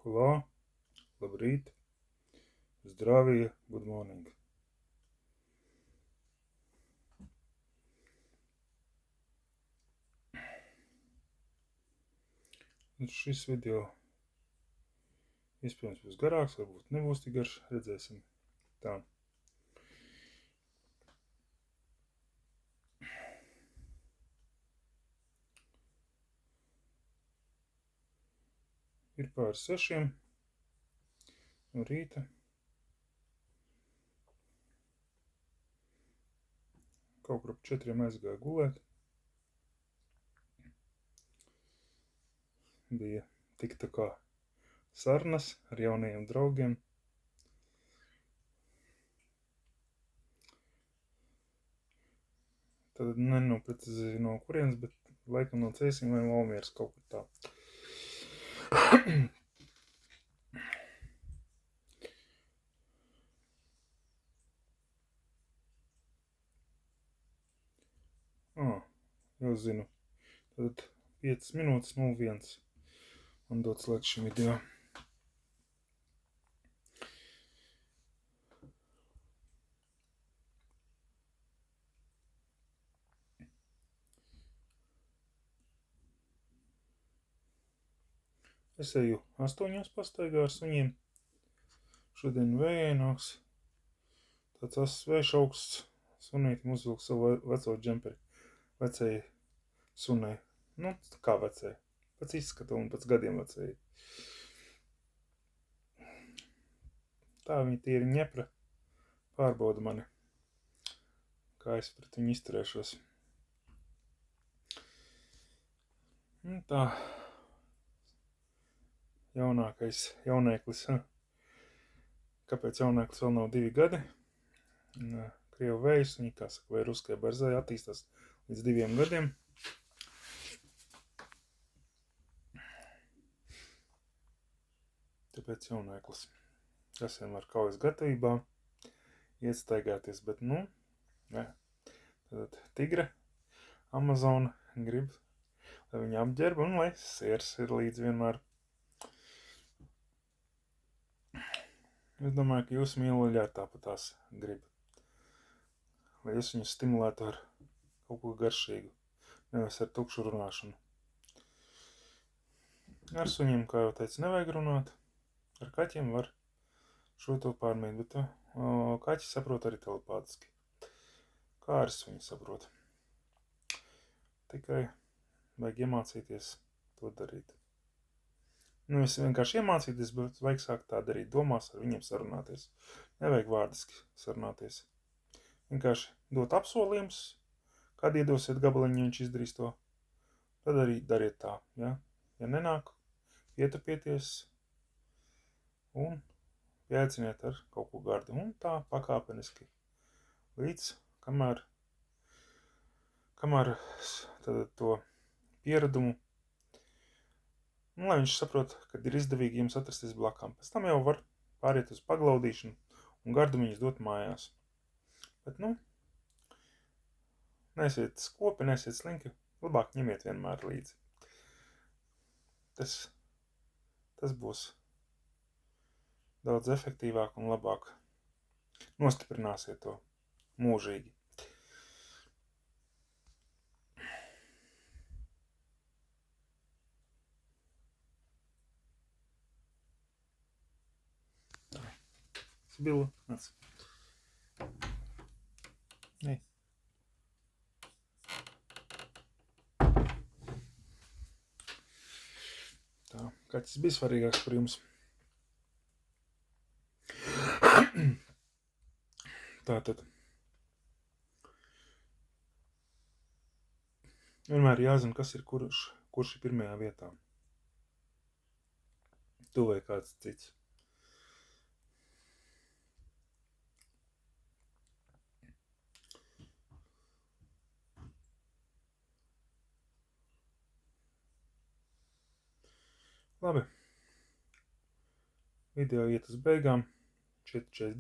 Hola, labrīt, zdravie, good morning. Šis video iespējams būs garāks, varbūt nebūs tik garš, redzēsim. Tā. Ir pār 6 no rīta. Kaut kur ap 4 aizgāju gulēt. Bija tik tā kā sarunas ar jaunajiem draugiem. Tad nenoprecizēju no kurienes, bet laikam no Cēsīm vai Valmieras kaut kur tā. Jau zinu. Tad 5 minūtes 01 man dots laiks šim video. Es eju 8 pastaigā ar suņiem. Šodien vējaināks. Tāds asas vējš augsts. Sunītim uzvilk savu veco džemperi. Vecēji sunai. Nu, kā vecēji. Pēc izskata un pēc gadiem vecēji. Tā viņi tīri ņepra. Pārbauda mani. Kā es pret viņu izturēšos. Tā. Jaunēklis. Kāpēc jaunēklis vēl nav 2 gadi? Krievu vējs, viņi, kā saka, vai ruskai barzai attīstās līdz 2 gadiem. Tāpēc jaunēklis. Tas vienmēr kaujas gatavībā iestaigāties, bet tad tigre, Amazona grib, lai viņa apģērba un lai siers ir līdz vienmēr. Es domāju, ka jūs mīluļā tāpat tās grib. Lai jūs viņus stimulētu ar kaut ko garšīgu, nevis ar tukšu runāšanu. Ar suņiem, kā jau teicu, nevajag runāt. Ar kaķiem var šo to pārmēt, bet kaķi saprot arī telepātiski. Kā arī suņi saprot. Tikai vajag iemācīties to darīt. Es vienkārši iemācīties, bet vajag sākt tā darīt. Domās ar viņiem sarunāties. Nevajag vārdiski sarunāties. Vienkārši dot apsolījums, kad iedosiet gabaliņu, viņš izdarīs to. Tad arī dariet tā. Ja nenāk, pietupieties un pieaiciniet ar kaut ko gardu. Un tā pakāpeniski. Līdz, kamēr tad to pieradumu, lai viņš saprot, kad ir izdevīgi jums atrasties blakām. Pēc tam jau var pāriet uz paglaudīšanu un gardumiņus dot mājās. Bet, neesiet skopi, neesiet slinki, labāk ņemiet vienmēr līdzi. Tas būs daudz efektīvāk un labāk. Nostiprināsiet to mūžīgi. Sibila, nāc. Nē. Tā, kaķis bija svarīgāks par jums. Tātad. Vienmēr jāzina, kas ir kurš ir pirmajā vietā. Tu vai kāds cits. Labi. Video iet uz beigām. 4:49.